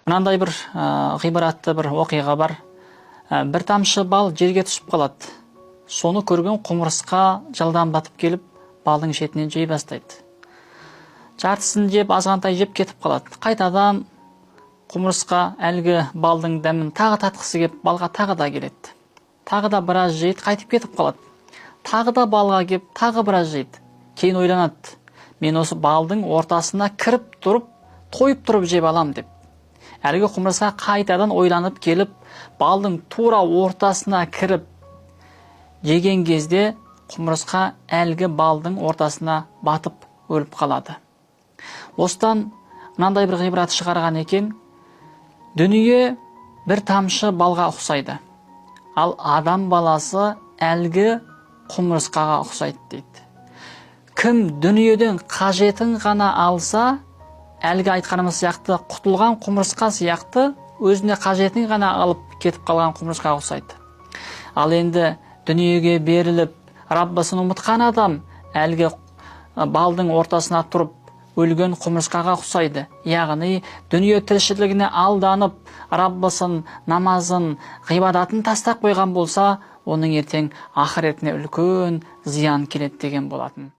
Мынандай бір ғибаратты бір оқиға бар. Бір тамшы бал жерге түсіп қалады. Соны көрген құмырсқа жылдам батып келіп, балдың шетінен жей бастайды. Жартысын жеп, азғантай жеп кетіп қалады. Қайтадан құмырсқа әлгі балдың дәмін тағы татқысы кеп, балға тағы да келеді. Тағы да біраз жейді, қайтып кетіп қалады. Тағы да балға кеп, тағы біраз жейді. Кейін ойланады: мен осы балдың ортасына кіріп тұрып, тойып тұрып жеп алам деп. Әлгі құмырсқа қайтадан ойланып келіп, балдың тура ортасына кіріп жеген кезде құмырсқа әлгі балдың ортасына батып өліп қалады. Осыдан мынандай бір ғибрат шығарған екен: дүние бір тамшы балға ұқсайды, ал адам баласы әлгі құмырсқаға ұқсайды дейді. Кім дүниеден қажетін ғана алса, әлгі айтқанымыз сияқты құтылған құмырсқа сияқты өзіне қажетін ғана алып кетіп қалған құмырсқаға ұқсайды. Ал енді дүниеге беріліп, Раббасын ұмытқан адам әлгі балдың ортасына тұрып өлген құмырсқаға ұқсайды. Яғни дүние тіршілігіне алданып, Раббасын, намазын, ғибадатын тастап қойған болса, оның ертең ақыретіне үлкен зиян келеді деген болатын.